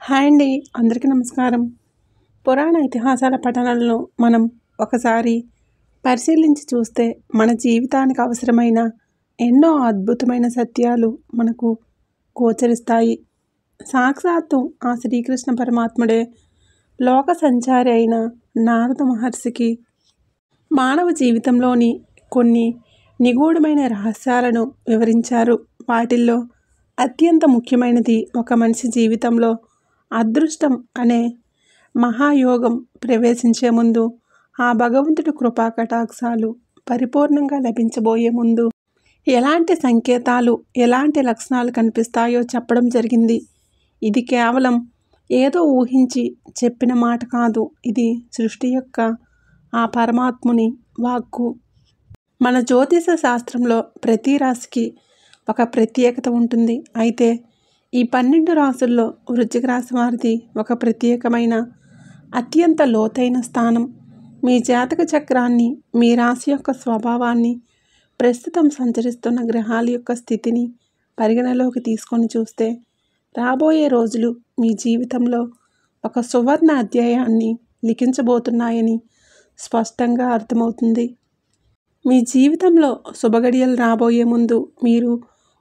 Hi అండి. అందరికీ నమస్కారం. పురాణ ఇతిహాసాల పఠనంలో మనం ఒకసారి పరిశీలించి చూస్తే మన జీవితానికి అవసరమైన ఎన్నో అద్భుతమైన సత్యాలు మనకు గోచరిస్తాయి. సాక్షాత్తు ఆ శ్రీకృష్ణ పరమాత్ముడే లోక సంచారి అయిన నారద మహర్షికి మానవ జీవితంలోని కొన్ని నిగూఢమైన రహస్యాలను వివరించారు. వాటిల్లో అత్యంత ముఖ్యమైనది ఒక మనిషి జీవితంలో అదృష్టం అనే మహాయోగం ప్రవేశించే ముందు, ఆ భగవంతుడి కృపా కటాక్షాలు పరిపూర్ణంగా లభించబోయే ముందు ఎలాంటి సంకేతాలు, ఎలాంటి లక్షణాలు కనిపిస్తాయో చెప్పడం జరిగింది. ఇది కేవలం ఏదో ఊహించి చెప్పిన మాట కాదు. ఇది సృష్టి యొక్క ఆ పరమాత్ముని వాక్కు. మన జ్యోతిష శాస్త్రంలో ప్రతి రాశికి ఒక ప్రత్యేకత ఉంటుంది. అయితే ఈ 12 రాసుల్లో వృశ్చిక రాశి వారిది ఒక ప్రత్యేకమైన, అత్యంత లోతైన స్థానం. మీ జాతక చక్రాన్ని, మీ రాశి యొక్క స్వభావాన్ని, ప్రస్తుతం సంచరిస్తున్న గ్రహాల యొక్క స్థితిని పరిగణలోకి తీసుకొని చూస్తే రాబోయే రోజులు మీ జీవితంలో ఒక సువర్ణ అధ్యాయాన్ని లిఖించబోతున్నాయని స్పష్టంగా అర్థమవుతుంది. మీ జీవితంలో శుభగడియలు రాబోయే ముందు, మీరు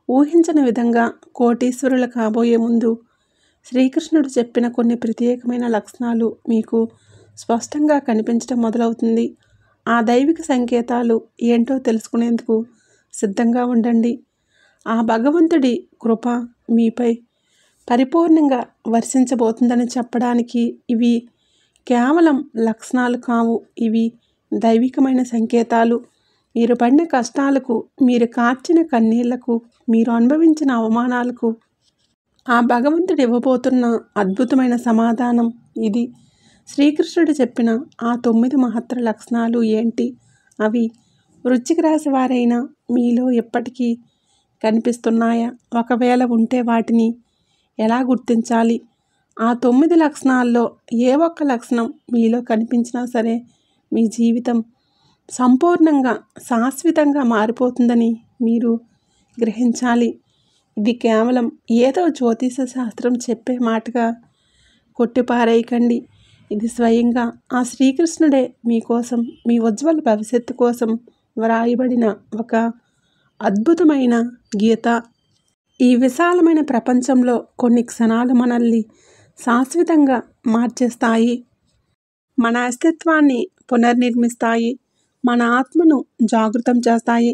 ఊహించని విధంగా కోటీశ్వరులు కాబోయే ముందు, శ్రీకృష్ణుడు చెప్పిన కొన్ని ప్రత్యేకమైన లక్షణాలు మీకు స్పష్టంగా కనిపించడం మొదలవుతుంది. ఆ దైవిక సంకేతాలు ఏంటో తెలుసుకునేందుకు సిద్ధంగా ఉండండి. ఆ భగవంతుడి కృప మీపై పరిపూర్ణంగా వర్షించబోతుందని చెప్పడానికి ఇవి కేవలం లక్షణాలు కావు. ఇవి దైవికమైన సంకేతాలు. మీరు పడిన కష్టాలకు, మీరు కార్చిన కన్నీళ్లకు, మీరు అనుభవించిన అవమానాలకు ఆ భగవంతుడు ఇవ్వబోతున్న అద్భుతమైన సమాధానం ఇది. శ్రీకృష్ణుడు చెప్పిన ఆ 9 మహత్తర లక్షణాలు ఏంటి? అవి వృశ్చిక రాశి వారైన మీలో ఎప్పటికీ కనిపిస్తున్నాయా? ఒకవేళ ఉంటే వాటిని ఎలా గుర్తించాలి? ఆ 9 లక్షణాల్లో ఏ ఒక్క లక్షణం మీలో కనిపించినా సరే మీ జీవితం సంపూర్ణంగా, శాశ్వతంగా మారిపోతుందని మీరు గ్రహించాలి. ఇది కేవలం ఏదో జ్యోతిష శాస్త్రం చెప్పే మాటగా కొట్టిపారేయకండి. ఇది స్వయంగా ఆ శ్రీకృష్ణుడే మీకోసం, మీ ఉజ్వల భవిష్యత్తు కోసం వ్రాయబడిన ఒక అద్భుతమైన గీత. ఈ విశాలమైన ప్రపంచంలో కొన్ని క్షణాలు మనల్ని శాశ్వతంగా మార్చేస్తాయి. మన అస్తిత్వాన్ని పునర్నిర్మిస్తాయి. మన ఆత్మను జాగృతం చేస్తాయి.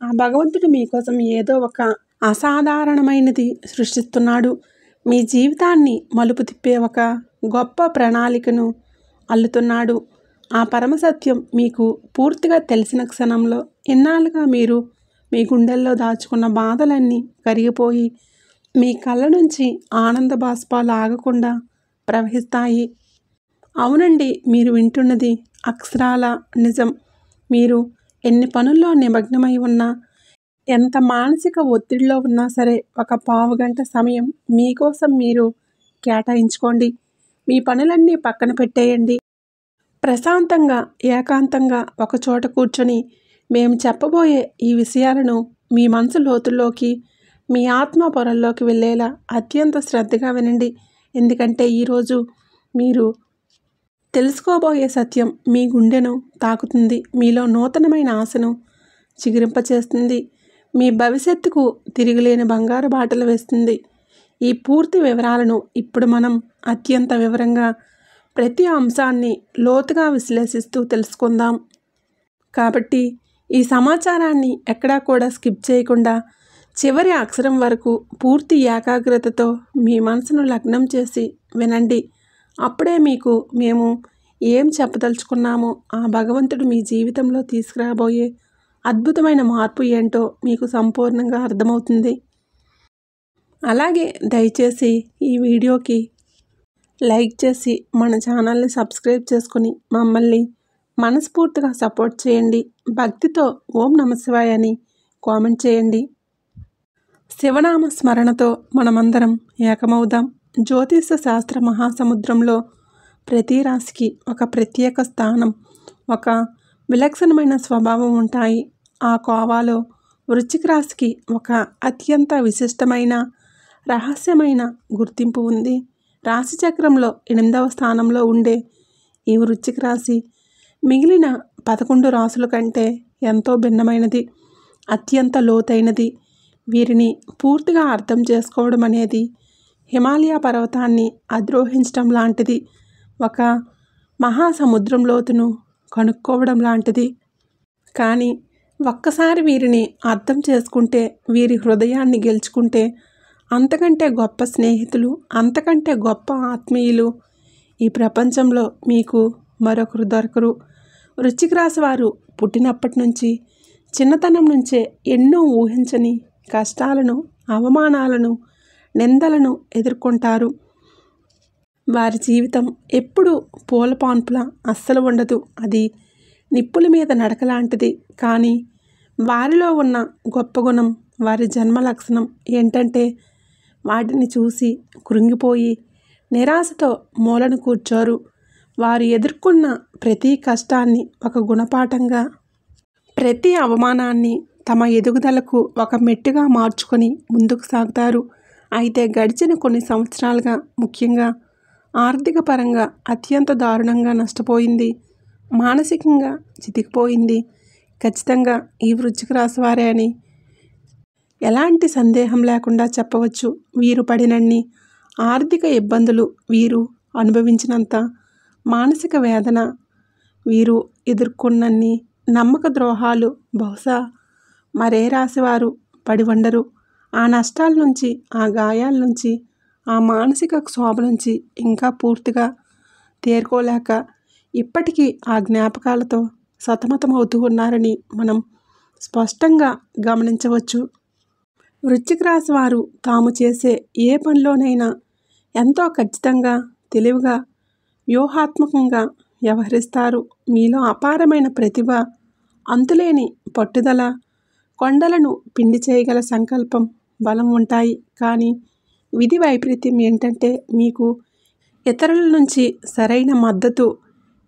ఆ భగవంతుడు మీకోసం ఏదో ఒక అసాధారణమైనది సృష్టిస్తున్నాడు. మీ జీవితాన్ని మలుపు తిప్పే ఒక గొప్ప ప్రణాళికను అల్లుతున్నాడు. ఆ పరమసత్యం మీకు పూర్తిగా తెలిసిన క్షణంలో ఇన్నాళ్ళుగా మీరు మీ గుండెల్లో దాచుకున్న బాధలన్నీ కరిగిపోయి మీ కళ్ళ నుంచి ఆనంద బాష్పాలు ఆగకుండా ప్రవహిస్తాయి. అవునండి, మీరు వింటున్నది అక్షరాల నిజం. మీరు ఎన్ని పనుల్లో నిమగ్నమై ఉన్నా, ఎంత మానసిక ఒత్తిడిలో ఉన్నా సరే, ఒక పావుగంట సమయం మీకోసం మీరు కేటాయించుకోండి. మీ పనులన్నీ పక్కన పెట్టేయండి. ప్రశాంతంగా, ఏకాంతంగా ఒకచోట కూర్చొని మేము చెప్పబోయే ఈ విషయాలను మీ మనసు లోతుల్లోకి, మీ ఆత్మ పొరల్లోకి వెళ్ళేలా అత్యంత శ్రద్ధగా వినండి. ఎందుకంటే ఈరోజు మీరు తెలుసుకోబోయే సత్యం మీ గుండెను తాకుతుంది. మీలో నూతనమైన ఆశను చిగురింపచేస్తుంది. మీ భవిష్యత్తుకు తిరిగిలేని బంగారు బాటలు వేస్తుంది. ఈ పూర్తి వివరాలను ఇప్పుడు మనం అత్యంత వివరంగా ప్రతి అంశాన్ని లోతుగా విశ్లేషిస్తూ తెలుసుకుందాం. కాబట్టి ఈ సమాచారాన్ని ఎక్కడా కూడా స్కిప్ చేయకుండా చివరి అక్షరం వరకు పూర్తి ఏకాగ్రతతో మీ మనసును లగ్నం చేసి వినండి. అప్పుడే మీకు మేము ఏం చెప్పదలుచుకున్నామో, ఆ భగవంతుడు మీ జీవితంలో తీసుకురాబోయే అద్భుతమైన మార్పు ఏంటో మీకు సంపూర్ణంగా అర్థమవుతుంది. అలాగే దయచేసి ఈ వీడియోకి లైక్ చేసి మన ఛానల్ని సబ్స్క్రైబ్ చేసుకుని మమ్మల్ని మనస్ఫూర్తిగా సపోర్ట్ చేయండి. భక్తితో ఓం నమశివాయ అని కామెంట్ చేయండి. శివనామ స్మరణతో మనమందరం ఏకమవుదాం. జ్యోతిష శాస్త్ర మహాసముద్రంలో ప్రతి రాశికి ఒక ప్రత్యేక స్థానం, ఒక విలక్షణమైన స్వభావం ఉంటాయి. ఆ కోవాలో వృశ్చిక రాశికి ఒక అత్యంత విశిష్టమైన, రహస్యమైన గుర్తింపు ఉంది. రాశిచక్రంలో 8వ స్థానంలో ఉండే ఈ వృశ్చిక రాశి మిగిలిన 11 రాశుల కంటే ఎంతో భిన్నమైనది, అత్యంత లోతైనది. వీరిని పూర్తిగా అర్థం చేసుకోవడం అనేది హిమాలయ పర్వతాన్ని అధిరోహించడం లాంటిది, ఒక మహాసముద్రం లోతును కనుక్కోవడం లాంటిది. కానీ ఒక్కసారి వీరిని అర్థం చేసుకుంటే, వీరి హృదయాన్ని గెలుచుకుంటే, అంతకంటే గొప్ప స్నేహితులు, అంతకంటే గొప్ప ఆత్మీయులు ఈ ప్రపంచంలో మీకు మరొకరు దొరకరు. వృశ్చిక రాశి వారు పుట్టినప్పటి నుంచి, చిన్నతనం నుంచే ఎన్నో ఊహించని కష్టాలను, అవమానాలను, నిందలను ఎదుర్కొంటారు. వారి జీవితం ఎప్పుడూ పూలపాన్పులా అస్సలు ఉండదు. అది నిప్పుల మీద నడక లాంటిది. కానీ వారిలో ఉన్న గొప్ప గుణం, వారి జన్మ లక్షణం ఏంటంటే, వాటిని చూసి కృంగిపోయి నిరాశతో మూలను కూర్చోరు. వారు ఎదుర్కొన్న ప్రతి కష్టాన్ని ఒక గుణపాఠంగా, ప్రతి అవమానాన్ని తమ ఎదుగుదలకు ఒక మెట్టుగా మార్చుకొని ముందుకు సాగుతారు. అయితే గడిచిన కొన్ని సంవత్సరాలుగా, ముఖ్యంగా ఆర్థిక పరంగా అత్యంత దారుణంగా నష్టపోయింది, మానసికంగా చితికిపోయింది ఖచ్చితంగా ఈ వృశ్చిక రాశి వారే అని ఎలాంటి సందేహం లేకుండా చెప్పవచ్చు. వీరు పడినన్ని ఆర్థిక ఇబ్బందులు, వీరు అనుభవించినంత మానసిక వేదన, వీరు ఎదుర్కొన్నన్ని నమ్మక ద్రోహాలు బహుశా మరే రాశివారు పడి ఉండరు. ఆ నష్టాల నుంచి, ఆ గాయాల నుంచి, ఆ మానసిక క్షోభ నుంచి ఇంకా పూర్తిగా తేరుకోలేక ఇప్పటికీ ఆ జ్ఞాపకాలతో సతమతమవుతూ ఉన్నారని మనం స్పష్టంగా గమనించవచ్చు. వృశ్చిక రాశి వారు తాము చేసే ఏ పనిలోనైనా ఎంతో ఖచ్చితంగా, తెలివిగా, వ్యూహాత్మకంగా వ్యవహరిస్తారు. మీలో అపారమైన ప్రతిభ, అంతులేని పట్టుదల, కొండలను పిండి చేయగల సంకల్పం, బలం ఉంటాయి. కానీ విధి వైపరీత్యం ఏంటంటే, మీకు ఇతరుల నుంచి సరైన మద్దతు,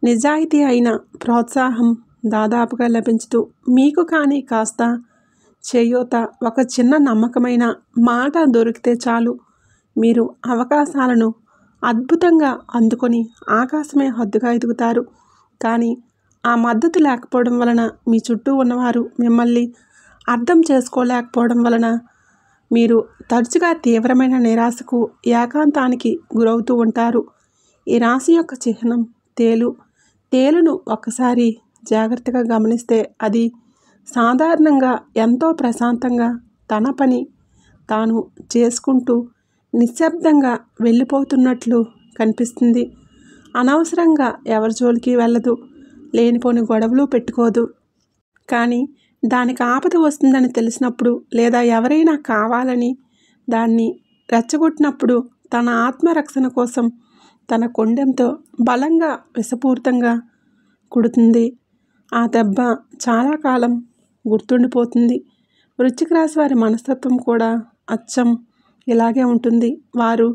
నిజాయితీ అయిన ప్రోత్సాహం దాదాపుగా లభించదు. మీకు కానీ కాస్త చేయూత, ఒక చిన్న నమ్మకమైన మాట దొరికితే చాలు, మీరు అవకాశాలను అద్భుతంగా అందుకొని ఆకాశమే హద్దుగా ఎదుగుతారు. కానీ ఆ మద్దతు లేకపోవడం వలన, మీ చుట్టూ ఉన్నవారు మిమ్మల్ని అర్థం చేసుకోలేకపోవడం వలన మీరు తరచుగా తీవ్రమైన నిరాశకు, ఏకాంతానికి గురవుతూ ఉంటారు. ఈ రాశి యొక్క చిహ్నం తేలు. తేలును ఒక్కసారి జాగ్రత్తగా గమనిస్తే అది సాధారణంగా ఎంతో ప్రశాంతంగా తన పని తాను చేసుకుంటూ నిశ్శబ్దంగా వెళ్ళిపోతున్నట్లు కనిపిస్తుంది. అనవసరంగా ఎవరి జోలికి వెళ్ళదు, లేనిపోని గొడవలు పెట్టుకోదు. కానీ దానికి ఆపద వస్తుందని తెలిసినప్పుడు, లేదా ఎవరైనా కావాలని దాన్ని రెచ్చగొట్టినప్పుడు తన ఆత్మరక్షణ కోసం తన కొండెంతో బలంగా, విషపూరితంగా కుడుతుంది. ఆ దెబ్బ చాలా కాలం గుర్తుండిపోతుంది. వృశ్చిక రాశి వారి మనస్తత్వం కూడా అచ్చం ఇలాగే ఉంటుంది. వారు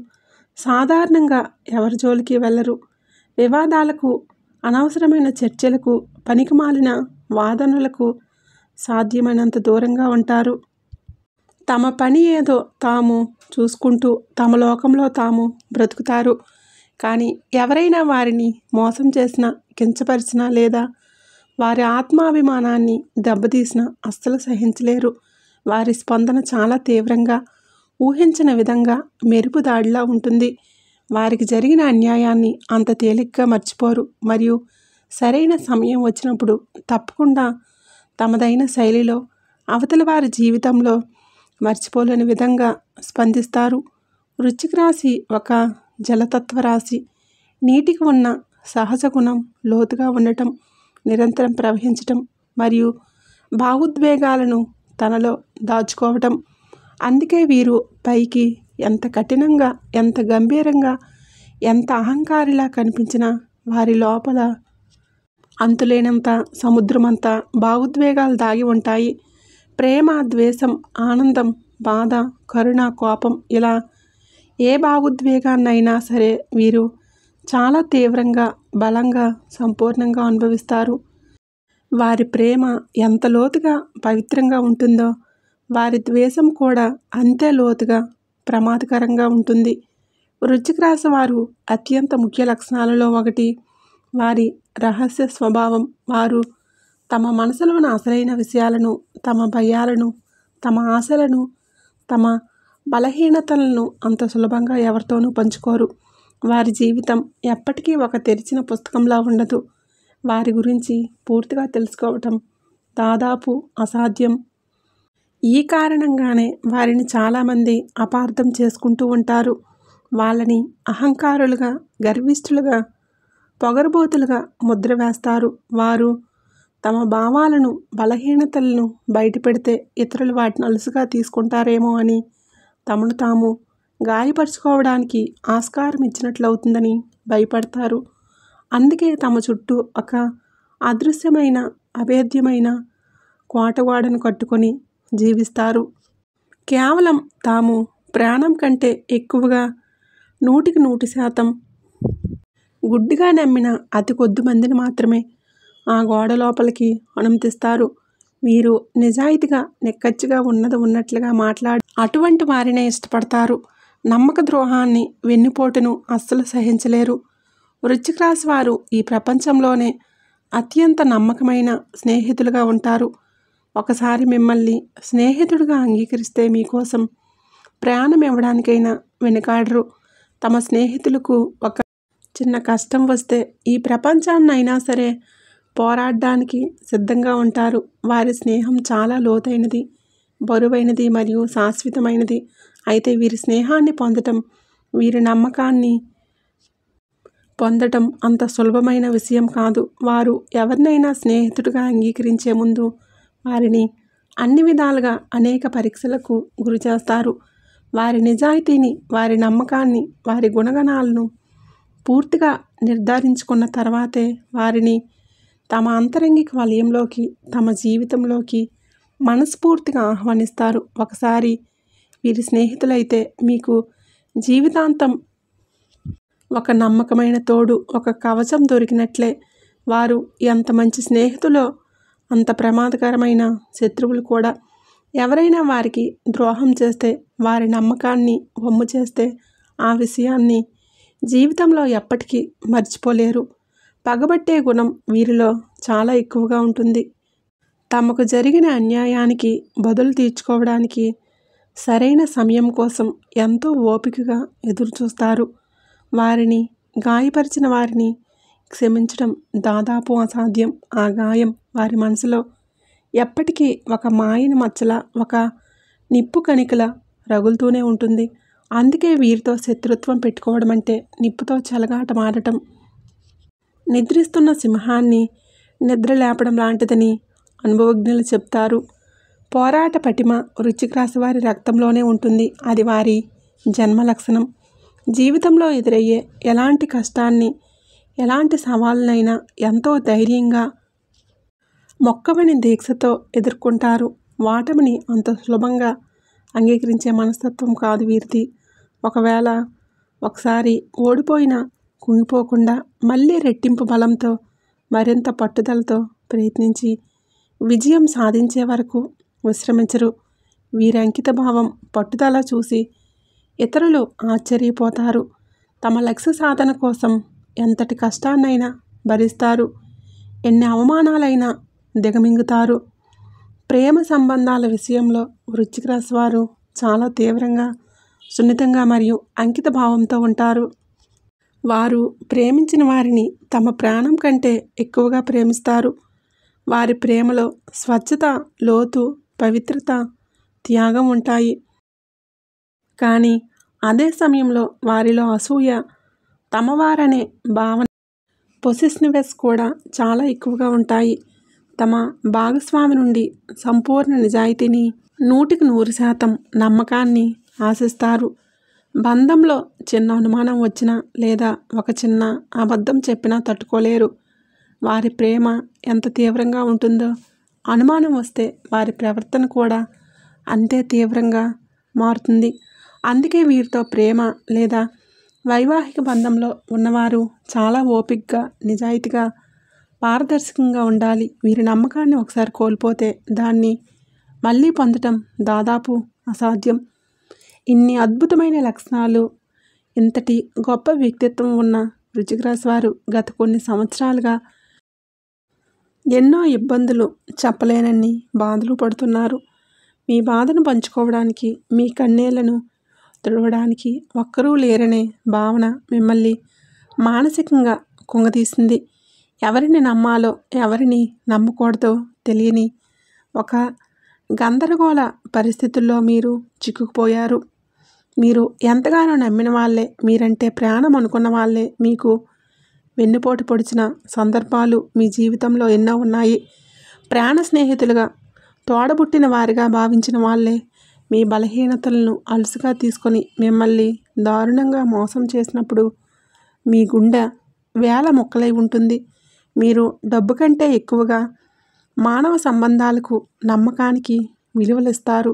సాధారణంగా ఎవరి జోలికి వెళ్ళరు. వివాదాలకు, అనవసరమైన చర్చలకు, పనికిమాలిన వాదనలకు సాధ్యమైనంత దూరంగా ఉంటారు. తమ పని ఏదో తాము చూసుకుంటూ తమ లోకంలో తాము బ్రతుకుతారు. కానీ ఎవరైనా వారిని మోసం చేసినా, కించపరిచినా, లేదా వారి ఆత్మాభిమానాన్ని దెబ్బతీసినా అస్సలు సహించలేరు. వారి స్పందన చాలా తీవ్రంగా, ఊహించని విధంగా మెరుపు దాడిలా ఉంటుంది. వారికి జరిగిన అన్యాయాన్ని అంత తేలిగ్గా మర్చిపోరు. మరియు సరైన సమయం వచ్చినప్పుడు తప్పకుండా తమదైన శైలిలో అవతలి వారి జీవితంలో మర్చిపోలేని విధంగా స్పందిస్తారు. వృశ్చిక రాశి ఒక జలతత్వ రాశి. నీటికి ఉన్న సహజ గుణం లోతుగా ఉండటం, నిరంతరం ప్రవహించటం మరియు భావోద్వేగాలను తనలో దాచుకోవటం. అందుకే వీరు పైకి ఎంత కఠినంగా, ఎంత గంభీరంగా, ఎంత అహంకారిలా కనిపించినా వారి లోపల అంతులేనంత సముద్రమంత భావోద్వేగాలు దాగి ఉంటాయి. ప్రేమ, ద్వేషం, ఆనందం, బాధ, కరుణ, కోపం, ఇలా ఏ భావోద్వేగాన్నైనా సరే వీరు చాలా తీవ్రంగా, బలంగా, సంపూర్ణంగా అనుభవిస్తారు. వారి ప్రేమ ఎంత లోతుగా, పవిత్రంగా ఉంటుందో వారి ద్వేషం కూడా అంతే లోతుగా, ప్రమాదకరంగా ఉంటుంది. వృశ్చిక రాశి వారు అత్యంత ముఖ్య లక్షణాలలో ఒకటి వారి రహస్య స్వభావం. వారు తమ మనసులోని అసలైన విషయాలను, తమ భయాలను, తమ ఆశలను, తమ బలహీనతలను అంత సులభంగా ఎవరితోనూ పంచుకోరు. వారి జీవితం ఎప్పటికీ ఒక తెరిచిన పుస్తకంలా ఉండదు. వారి గురించి పూర్తిగా తెలుసుకోవటం దాదాపు అసాధ్యం. ఈ కారణంగానే వారిని చాలామంది అపార్థం చేసుకుంటూ ఉంటారు. వాళ్ళని అహంకారులుగా, గర్విష్ఠులుగా, పొగరుబోతులుగా ముద్ర వేస్తారు. వారు తమ భావాలను, బలహీనతలను బయటపెడితే ఇతరులు వాటిని అలుసుగా తీసుకుంటారేమో అని తమను తాము గాయపరుచుకోవడానికి ఆస్కారం ఇచ్చినట్లవుతుందని భయపడతారు. అందుకే తమ చుట్టూ ఒక అదృశ్యమైన, అభేద్యమైన కోటగోడను కట్టుకొని జీవిస్తారు. కేవలం తాము ప్రాణం కంటే ఎక్కువగా 100% గుడ్డిగా నమ్మిన అతి కొద్ది మందిని మాత్రమే ఆ గోడ లోపలికి అనుమతిస్తారు. వీరు నిజాయితీగా, నిక్కచ్చిగా ఉన్నది ఉన్నట్లుగా మాట్లాడి అటువంటి వారినే ఇష్టపడతారు. నమ్మక ద్రోహాన్ని, వెన్నుపోటును అస్సలు సహించలేరు. వృశ్చిక రాశి వారు ఈ ప్రపంచంలోనే అత్యంత నమ్మకమైన స్నేహితులుగా ఉంటారు. ఒకసారి మిమ్మల్ని స్నేహితుడిగా అంగీకరిస్తే మీకోసం ప్రాణం ఇవ్వడానికైనా వెనుకాడరు. తమ స్నేహితులకు ఒక చిన్న కష్టం వస్తే ఈ ప్రపంచాన్నైనా సరే పోరాడడానికి సిద్ధంగా ఉంటారు. వారి స్నేహం చాలా లోతైనది, బరువైనది మరియు శాశ్వతమైనది. అయితే వీరి స్నేహాన్ని పొందటం, వీరి నమ్మకాన్ని పొందటం అంత సులభమైన విషయం కాదు. వారు ఎవరినైనా స్నేహితుడిగా అంగీకరించే ముందు వారిని అన్ని విధాలుగా అనేక పరీక్షలకు గురిచేస్తారు. వారి నిజాయితీని, వారి నమ్మకాన్ని, వారి గుణగణాలను పూర్తిగా నిర్ధారించుకున్న తర్వాతే వారిని తమ అంతరంగిక వలయంలోకి, తమ జీవితంలోకి మనస్ఫూర్తిగా ఆహ్వానిస్తారు. ఒకసారి వీరి స్నేహితులైతే మీకు జీవితాంతం ఒక నమ్మకమైన తోడు, ఒక కవచం దొరికినట్లే. వారు ఎంత మంచి స్నేహితులో అంత ప్రమాదకరమైన శత్రువులు కూడా. ఎవరైనా వారికి ద్రోహం చేస్తే, వారి నమ్మకాన్ని వమ్ము చేస్తే ఆ విషయాన్ని జీవితంలో ఎప్పటికీ మర్చిపోలేరు. పగబట్టే గుణం వీరిలో చాలా ఎక్కువగా ఉంటుంది. తమకు జరిగిన అన్యాయానికి బదులు తీర్చుకోవడానికి సరైన సమయం కోసం ఎంతో ఓపికగా ఎదురుచూస్తారు. వారిని గాయపరిచిన వారిని క్షమించడం దాదాపు అసాధ్యం. ఆ గాయం వారి మనసులో ఎప్పటికీ ఒక మాయని మచ్చల, ఒక నిప్పు కణికల రగులుతూనే ఉంటుంది. అందుకే వీరితో శత్రుత్వం పెట్టుకోవడం అంటే నిప్పుతో చెలగాటమాడటం, నిద్రిస్తున్న సింహాన్ని నిద్ర లేపడం లాంటిదని అనుభవజ్ఞులు చెప్తారు. పోరాట పటిమ వృశ్చిక రాశి వారి రక్తంలోనే ఉంటుంది. అది వారి జన్మ లక్షణం. జీవితంలో ఎదురయ్యే ఎలాంటి కష్టాన్ని, ఎలాంటి సవాళ్ళనైనా ఎంతో ధైర్యంగా, మొక్కవని దీక్షతో ఎదుర్కొంటారు. వాటమిని అంత సులభంగా అంగీకరించే మనస్తత్వం కాదు వీరిది. ఒకవేళ ఒకసారి ఓడిపోయినా కుంగిపోకుండా మళ్ళీ రెట్టింపు బలంతో, మరింత పట్టుదలతో ప్రయత్నించి విజయం సాధించే వరకు విశ్రమించరు. వీరి అంకిత భావం, పట్టుదల చూసి ఇతరులు ఆశ్చర్యపోతారు. తమ లక్ష్య సాధన కోసం ఎంతటి కష్టాన్నైనా భరిస్తారు. ఎన్ని అవమానాలైనా దిగమింగుతారు. ప్రేమ సంబంధాల విషయంలో వృశ్చిక రాశి వారు చాలా తీవ్రంగా, సున్నితంగా మరియు అంకిత భావంతో ఉంటారు. వారు ప్రేమించిన వారిని తమ ప్రాణం కంటే ఎక్కువగా ప్రేమిస్తారు. వారి ప్రేమలో స్వచ్ఛత, లోతు, పవిత్రత, త్యాగం ఉంటాయి. కానీ అదే సమయంలో వారిలో అసూయ, తమవారనే భావన, పొసెసివ్నెస్ కూడా చాలా ఎక్కువగా ఉంటాయి. తమ భాగస్వామి నుండి సంపూర్ణ నిజాయితీని, 100% నమ్మకాన్ని ఆశిస్తారు. బంధంలో చిన్న అనుమానం వచ్చినా లేదా ఒక చిన్న అబద్ధం చెప్పినా తట్టుకోలేరు. వారి ప్రేమ ఎంత తీవ్రంగా ఉంటుందో అనుమానం వస్తే వారి ప్రవర్తన కూడా అంతే తీవ్రంగా మారుతుంది. అందుకే వీరితో ప్రేమ లేదా వైవాహిక బంధంలో ఉన్నవారు చాలా ఓపికగా, నిజాయితీగా, పారదర్శకంగా ఉండాలి. వీరి నమ్మకాన్ని ఒకసారి కోల్పోతే దాన్ని మళ్ళీ పొందటం దాదాపు అసాధ్యం. ఇన్ని అద్భుతమైన లక్షణాలు, ఇంతటి గొప్ప వ్యక్తిత్వం ఉన్న వృశ్చిక రాశి వారు గత కొన్ని సంవత్సరాలుగా ఎన్నో ఇబ్బందులు, చెప్పలేనన్ని బాధలు పడుతున్నారు. మీ బాధను పంచుకోవడానికి, మీ కన్నీళ్లను తుడవడానికి ఒక్కరూ లేరనే భావన మిమ్మల్ని మానసికంగా కుంగతీసింది. ఎవరిని నమ్మాలో, ఎవరిని నమ్మకూడదో తెలియని ఒక గందరగోళ పరిస్థితుల్లో మీరు చిక్కుకుపోయారు. మీరు ఎంతగానో నమ్మిన వాళ్ళే, మీరంటే ప్రాణం అనుకున్న వాళ్ళే మీకు వెన్నుపోటు పొడిచిన సందర్భాలు మీ జీవితంలో ఎన్నో ఉన్నాయి. ప్రాణ స్నేహితులుగా, తోడబుట్టిన వారిగా భావించిన వాళ్ళే మీ బలహీనతలను అలుసుగా తీసుకొని మిమ్మల్ని దారుణంగా మోసం చేసినప్పుడు మీ గుండె వేల ముక్కలై ఉంటుంది. మీరు డబ్బు కంటే ఎక్కువగా మానవ సంబంధాలకు, నమ్మకానికి విలువలిస్తారు.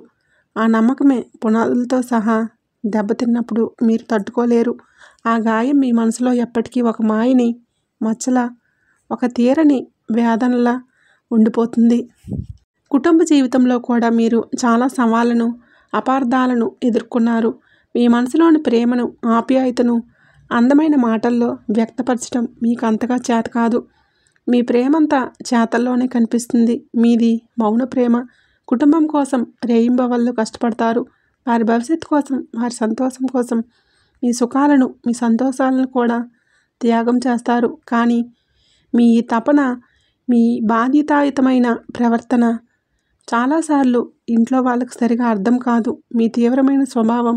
ఆ నమ్మకమే పునాదులతో సహా దెబ్బతిన్నప్పుడు మీరు తట్టుకోలేరు. ఆ గాయం మీ మనసులో ఎప్పటికీ ఒక మాయని మచ్చలా, ఒక తీరని వేదనలా ఉండిపోతుంది. కుటుంబ జీవితంలో కూడా మీరు చాలా సవాళ్లను, అపార్థాలను ఎదుర్కొన్నారు. మీ మనసులోని ప్రేమను, ఆప్యాయతను అందమైన మాటల్లో వ్యక్తపరచడం మీకు అంతగా చేత కాదు. మీ ప్రేమంతా చేతల్లోనే కనిపిస్తుంది. మీది మౌన ప్రేమ. కుటుంబం కోసం రేయింబవళ్ళు కష్టపడతారు. వారి భవిష్యత్తు కోసం, వారి సంతోషం కోసం మీ సుఖాలను, మీ సంతోషాలను కూడా త్యాగం చేస్తారు. కానీ మీ ఈ తపన, మీ బాధ్యతాయుతమైన ప్రవర్తన చాలాసార్లు ఇంట్లో వాళ్ళకు సరిగా అర్థం కాదు. మీ తీవ్రమైన స్వభావం,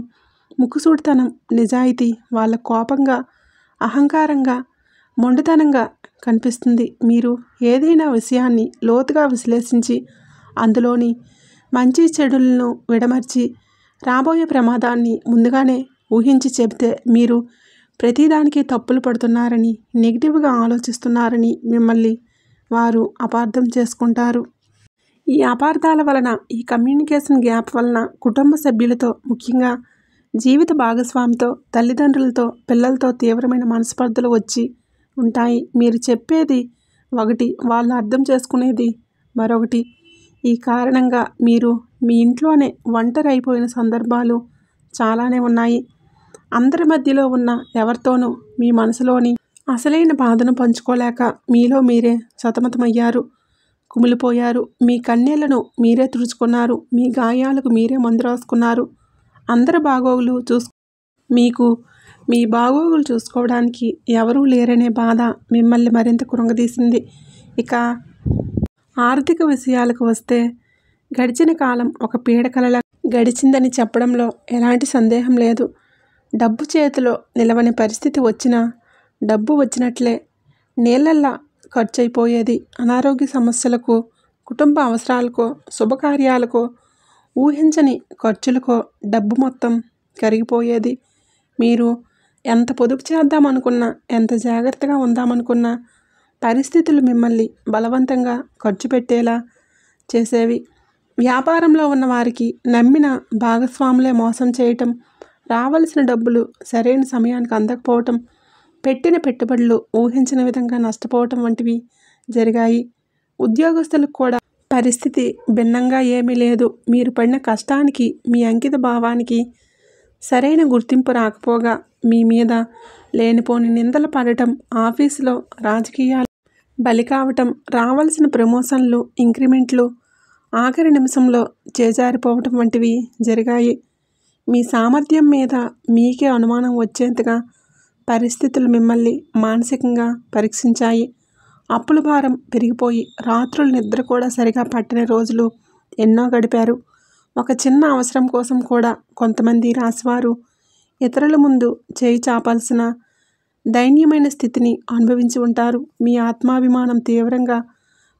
ముక్కుసూటితనం, నిజాయితీ వాళ్ళ కోపంగా, అహంకారంగా, మొండితనంగా కనిపిస్తుంది. మీరు ఏదైనా విషయాన్ని లోతుగా విశ్లేషించి అందులోని మంచి చెడులను విడమర్చి రాబోయే ప్రమాదాన్ని ముందుగానే ఊహించి చెబితే మీరు ప్రతిదానికి తప్పులు పడుతున్నారని, నెగిటివ్గా ఆలోచిస్తున్నారని మిమ్మల్ని వారు అపార్థం చేసుకుంటారు. ఈ అపార్థాల వలన, ఈ కమ్యూనికేషన్ గ్యాప్ వలన కుటుంబ సభ్యులతో, ముఖ్యంగా జీవిత భాగస్వామితో, తల్లిదండ్రులతో, పిల్లలతో తీవ్రమైన మనస్పర్ధలు వచ్చి ఉంటాయి. మీరు చెప్పేది ఒకటి, వాళ్ళు అర్థం చేసుకునేది మరొకటి. ఈ కారణంగా మీరు మీ ఇంట్లోనే ఒంటరి అయిపోయిన సందర్భాలు చాలానే ఉన్నాయి. అందరి మధ్యలో ఉన్న ఎవరితోనూ మీ మనసులోని అసలైన బాధను పంచుకోలేక మీలో మీరే సతమతమయ్యారు, కుమిలిపోయారు. మీ కన్నీళ్లను మీరే తుడుచుకున్నారు. మీ గాయాలకు మీరే మందు రాసుకున్నారు. అందరి బాగోగులు మీకు మీ బాగోగులు చూసుకోవడానికి ఎవరూ లేరనే బాధ మిమ్మల్ని మరింత కృంగదీసింది. ఇక ఆర్థిక విషయాలకు వస్తే గడిచిన కాలం ఒక పీడకలలా గడిచిందని చెప్పడంలో ఎలాంటి సందేహం లేదు. డబ్బు చేతిలో నిలవని పరిస్థితి వచ్చినా డబ్బు వచ్చినట్లే నీళ్ళల్లా ఖర్చయిపోయేది. అనారోగ్య సమస్యలకు, కుటుంబ అవసరాలకో, శుభకార్యాలకో, ఊహించని ఖర్చులకో డబ్బు మొత్తం కరిగిపోయేది. మీరు ఎంత పొదుపు చేద్దామనుకున్నా, ఎంత జాగ్రత్తగా ఉందామనుకున్నా పరిస్థితులు మిమ్మల్ని బలవంతంగా ఖర్చు పెట్టేలా చేసేవి. వ్యాపారంలో ఉన్న వారికి నమ్మిన భాగస్వాములే మోసం చేయటం, రావలసిన డబ్బులు సరైన సమయానికి అందకపోవటం, పెట్టిన పెట్టుబడులు ఊహించిన విధంగా నష్టపోవటం వంటివి జరిగాయి. ఉద్యోగస్తులకు కూడా పరిస్థితి భిన్నంగా ఏమీ లేదు. మీరు పడిన కష్టానికి, మీ అంకిత భావానికి సరైన గుర్తింపు రాకపోగా మీ మీద లేనిపోని నిందలు పడటం, ఆఫీసులో రాజకీయాలు బలి కావటం, రావాల్సిన ప్రమోషన్లు, ఇంక్రిమెంట్లు ఆఖరి నిమిషంలో చేజారిపోవటం వంటివి జరిగాయి. మీ సామర్థ్యం మీద మీకే అనుమానం వచ్చేంతగా పరిస్థితులు మిమ్మల్ని మానసికంగా పరీక్షించాయి. అప్పుల భారం పెరిగిపోయి రాత్రులు నిద్ర కూడా సరిగా పట్టని రోజులు ఎన్నో గడిపారు. ఒక చిన్న అవసరం కోసం కూడా కొంతమంది రాశివారు ఇతరుల ముందు చేయి చాపాల్సిన దైన్యమైన స్థితిని అనుభవించి ఉంటారు. మీ ఆత్మాభిమానం తీవ్రంగా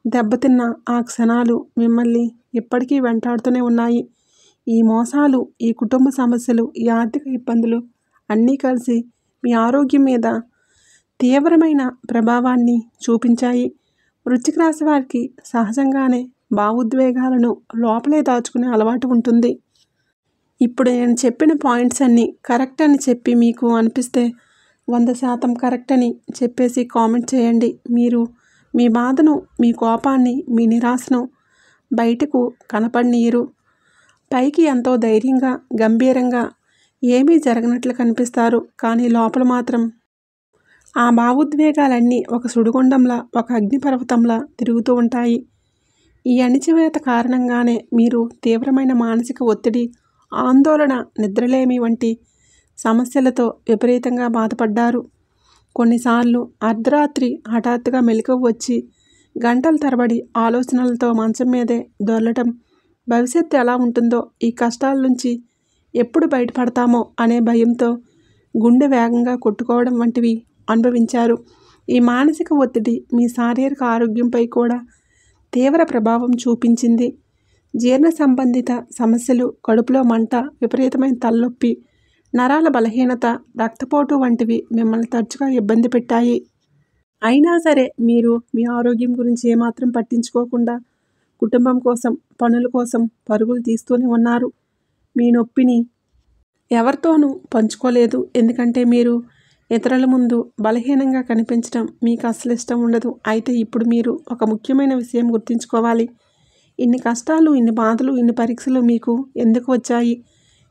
దెబ్బతిన్న ఆ క్షణాలు మిమ్మల్ని ఇప్పటికీ వెంటాడుతూనే ఉన్నాయి. ఈ మోసాలు, ఈ కుటుంబ సమస్యలు, ఈ ఆర్థిక ఇబ్బందులు అన్నీ కలిసి మీ ఆరోగ్యం మీద తీవ్రమైన ప్రభావాన్ని చూపించాయి. వృశ్చిక రాశి వారికి సహజంగానే భావోద్వేగాలను లోపలే దాచుకునే అలవాటు ఉంటుంది. ఇప్పుడు నేను చెప్పిన పాయింట్స్ అన్నీ కరెక్ట్ అని చెప్పి మీకు అనిపిస్తే 100% కరెక్ట్ అని చెప్పేసి కామెంట్ చేయండి. మీరు మీ బాధను, మీ కోపాన్ని, మీ నిరాశను బయటకు కనపడనీయరు. పైకి ఎంతో ధైర్యంగా, గంభీరంగా ఏమీ జరగనట్లు కనిపిస్తారు. కానీ లోపల మాత్రం ఆ భావోద్వేగాలన్నీ ఒక సుడిగుండంలా, ఒక అగ్నిపర్వతంలా తిరుగుతూ ఉంటాయి. ఈ అణిచివేత కారణంగానే మీరు తీవ్రమైన మానసిక ఒత్తిడి, ఆందోళన, నిద్రలేమి వంటి సమస్యలతో విపరీతంగా బాధపడ్డారు. కొన్నిసార్లు అర్ధరాత్రి హఠాత్తుగా మెలకువ వచ్చి గంటల తరబడి ఆలోచనలతో మంచం మీదే దొర్లటం, భవిష్యత్తు ఎలా ఉంటుందో, ఈ కష్టాల నుంచి ఎప్పుడు బయటపడతామో అనే భయంతో గుండె వేగంగా కొట్టుకోవడం వంటివి అనుభవించారు. ఈ మానసిక ఒత్తిడి మీ శారీరక ఆరోగ్యంపై కూడా తీవ్ర ప్రభావం చూపించింది. జీర్ణ సంబంధిత సమస్యలు, కడుపులో మంట, విపరీతమైన తలనొప్పి, నరాల బలహీనత, రక్తపోటు వంటివి మిమ్మల్ని తరచుగా ఇబ్బంది పెట్టాయి. అయినా సరే మీరు మీ ఆరోగ్యం గురించి ఏమాత్రం పట్టించుకోకుండా కుటుంబం కోసం, పనుల కోసం పరుగులు తీస్తూనే ఉన్నారు. మీ నొప్పిని ఎవరితోనూ పంచుకోలేదు. ఎందుకంటే మీరు ఇతరుల ముందు బలహీనంగా కనిపించడం మీకు అస్సలు ఇష్టం ఉండదు. అయితే ఇప్పుడు మీరు ఒక ముఖ్యమైన విషయం గుర్తుంచుకోవాలి. ఇన్ని కష్టాలు, ఇన్ని బాధలు, ఇన్ని పరీక్షలు మీకు ఎందుకు వచ్చాయి?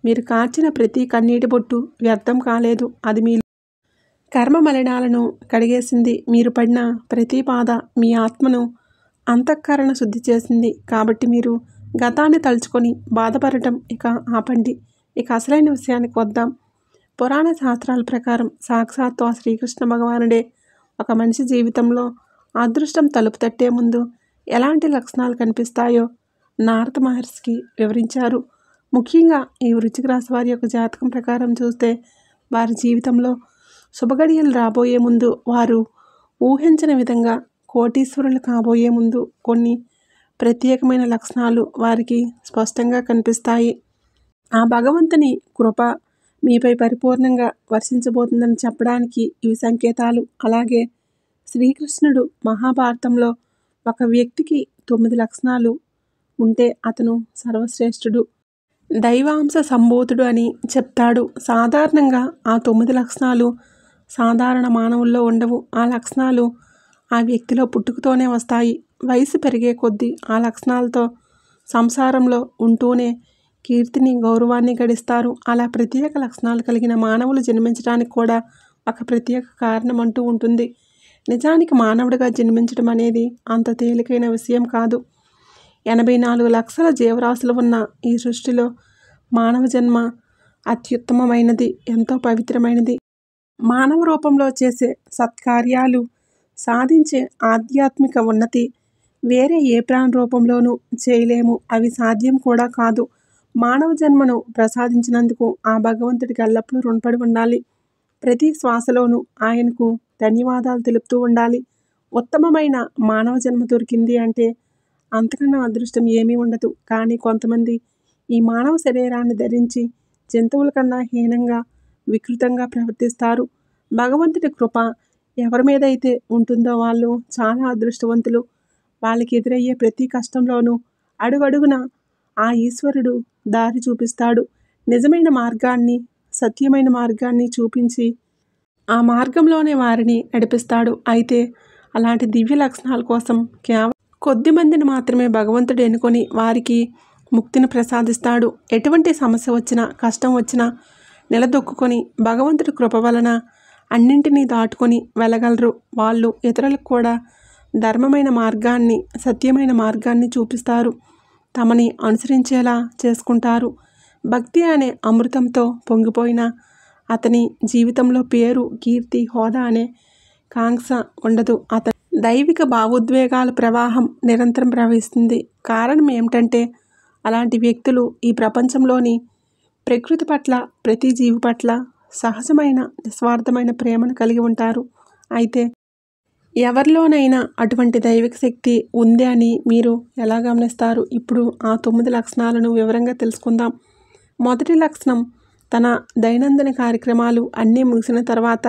మీరు కార్చిన ప్రతి కన్నీటి బొట్టు వ్యర్థం కాలేదు. అది మీ కర్మ మలినాలను కడిగేసింది. మీరు పడిన ప్రతి బాధ మీ ఆత్మను, అంతఃకరణ శుద్ధి చేసింది. కాబట్టి మీరు గతాన్ని తలుచుకొని బాధపడటం ఇక ఆపండి. ఇక అసలైన విషయానికి వద్దాం. పురాణ శాస్త్రాల ప్రకారం సాక్షాత్తు ఆ శ్రీకృష్ణ భగవానుడే ఒక మనిషి జీవితంలో అదృష్టం తలుపు తట్టే ముందు ఎలాంటి లక్షణాలు కనిపిస్తాయో నారద మహర్షికి వివరించారు. ముఖ్యంగా ఈ వృశ్చిక రాశి వారి యొక్క జాతకం ప్రకారం చూస్తే వారి జీవితంలో శుభగడియలు రాబోయే ముందు, వారు ఊహించని విధంగా కోటీశ్వరులు కాబోయే ముందు కొన్ని ప్రత్యేకమైన లక్షణాలు వారికి స్పష్టంగా కనిపిస్తాయి. ఆ భగవంతుని కృప మీపై పరిపూర్ణంగా వర్షించబోతుందని చెప్పడానికి ఇవి సంకేతాలు. అలాగే శ్రీకృష్ణుడు మహాభారతంలో ఒక వ్యక్తికి 9 లక్షణాలు ఉంటే అతను సర్వశ్రేష్ఠుడు, దైవాంశ సంభూతుడు అని చెప్తాడు. సాధారణంగా ఆ 9 లక్షణాలు సాధారణ మానవుల్లో ఉండవు. ఆ లక్షణాలు ఆ వ్యక్తిలో పుట్టుకతోనే వస్తాయి. వయసు పెరిగే కొద్దీ ఆ లక్షణాలతో సంసారంలో ఉంటూనే కీర్తిని, గౌరవాన్ని గడిస్తారు. అలా ప్రత్యేక లక్షణాలు కలిగిన మానవులు జన్మించడానికి కూడా ఒక ప్రత్యేక కారణం అంటూ ఉంటుంది. నిజానికి మానవుడిగా జన్మించడం అనేది అంత తేలికైన విషయం కాదు. 84 లక్షల జీవరాశులు ఉన్న ఈ సృష్టిలో మానవ జన్మ అత్యుత్తమమైనది, ఎంతో పవిత్రమైనది. మానవ రూపంలో చేసే సత్కార్యాలు, సాధించే ఆధ్యాత్మిక ఉన్నతి వేరే ఏ ప్రాణ రూపంలోనూ చేయలేము. అవి సాధ్యం కూడా కాదు. మానవ జన్మను ప్రసాదించినందుకు ఆ భగవంతుడికి ఎల్లప్పుడూ రుణపడి ఉండాలి. ప్రతి శ్వాసలోనూ ఆయనకు ధన్యవాదాలు తెలుపుతూ ఉండాలి. ఉత్తమమైన మానవ జన్మ దొరికింది అంటే అంతకన్నా అదృష్టం ఏమీ ఉండదు. కానీ కొంతమంది ఈ మానవ శరీరాన్ని ధరించి జంతువుల కన్నా హీనంగా, వికృతంగా ప్రవర్తిస్తారు. భగవంతుడి కృప ఎవరి మీద అయితే ఉంటుందో వాళ్ళు చాలా అదృష్టవంతులు. వాళ్ళకి ఎదురయ్యే ప్రతి కష్టంలోనూ అడుగడుగున ఆ ఈశ్వరుడు దారి చూపిస్తాడు. నిజమైన మార్గాన్ని, సత్యమైన మార్గాన్ని చూపించి ఆ మార్గంలోనే వారిని నడిపిస్తాడు. అయితే అలాంటి దివ్య లక్షణాల కోసం కేవలం కొద్ది మందిని మాత్రమే భగవంతుడు ఎన్నుకొని వారికి ముక్తిని ప్రసాదిస్తాడు. ఎటువంటి సమస్య వచ్చినా, కష్టం వచ్చినా నిలదొక్కుని భగవంతుడి కృప వలన అన్నింటినీ దాటుకొని వెళ్ళగలరు. వాళ్ళు ఇతరులకు కూడా ధర్మమైన మార్గాన్ని, సత్యమైన మార్గాన్ని చూపిస్తారు. తమని అనుసరించేలా చేసుకుంటారు. భక్తి అనే అమృతంతో పొంగిపోయిన అతని జీవితంలో పేరు, కీర్తి, హోదా అనే కాంక్ష ఉండదు. అతని దైవిక భావోద్వేగాల ప్రవాహం నిరంతరం ప్రవహిస్తుంది. కారణం ఏమిటంటే అలాంటి వ్యక్తులు ఈ ప్రపంచంలోని ప్రకృతి పట్ల, ప్రతి జీవి పట్ల సహజమైన, నిస్వార్థమైన ప్రేమను కలిగి ఉంటారు. అయితే ఎవరిలోనైనా అటువంటి దైవిక శక్తి ఉంది అని మీరు ఎలా గమనిస్తారు? ఇప్పుడు ఆ 9 లక్షణాలను వివరంగా తెలుసుకుందాం. మొదటి లక్షణం, తన దైనందిన కార్యక్రమాలు అన్నీ ముగిసిన తర్వాత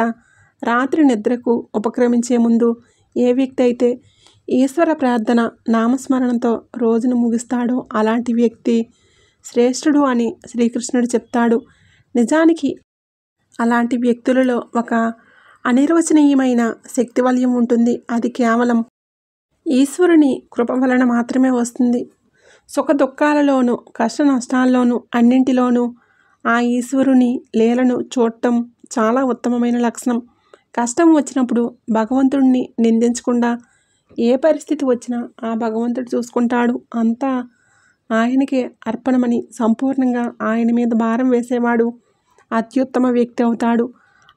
రాత్రి నిద్రకు ఉపక్రమించే ముందు ఏ వ్యక్తి అయితే ఈశ్వర ప్రార్థన, నామస్మరణతో రోజును ముగిస్తాడో అలాంటి వ్యక్తి శ్రేష్ఠుడు అని శ్రీకృష్ణుడు చెప్తాడు. నిజానికి అలాంటి వ్యక్తులలో ఒక అనిర్వచనీయమైన శక్తివలయం ఉంటుంది. అది కేవలం ఈశ్వరుని కృప వలన మాత్రమే వస్తుంది. సుఖ దుఃఖాలలోనూ, కష్ట నష్టాల్లోనూ, అన్నింటిలోనూ ఆ ఈశ్వరుని లీలను చూడటం చాలా ఉత్తమమైన లక్షణం. కష్టం వచ్చినప్పుడు భగవంతుడిని నిందించకుండా ఏ పరిస్థితి వచ్చినా ఆ భగవంతుడు చూసుకుంటాడు, అంతా ఆయనకే అర్పణమని సంపూర్ణంగా ఆయన మీద భారం వేసేవాడు అత్యుత్తమ వ్యక్తి అవుతాడు.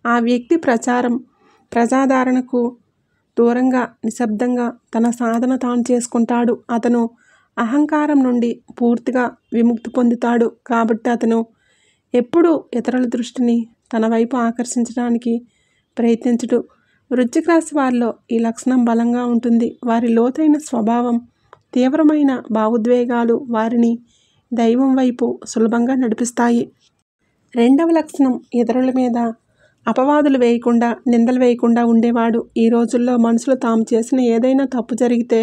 ఆ వ్యక్తి ప్రజాదరణకు దూరంగా నిశ్శబ్దంగా తన సాధన తాను చేసుకుంటాడు. అతను అహంకారం నుండి పూర్తిగా విముక్తి పొందుతాడు. కాబట్టి అతను ఎప్పుడూ ఇతరుల దృష్టిని తన వైపు ఆకర్షించడానికి ప్రయత్నించడు. వృశ్చిక రాశి వారిలో ఈ లక్షణం బలంగా ఉంటుంది. వారి లోతైన స్వభావం, తీవ్రమైన భావోద్వేగాలు వారిని దైవం వైపు సులభంగా నడిపిస్తాయి. రెండవ లక్షణం ఇతరుల మీద అపవాదులు వేయకుండా, నిందలు వేయకుండా ఉండేవాడు. ఈ రోజుల్లో మనుషులు తాము చేసిన ఏదైనా తప్పు జరిగితే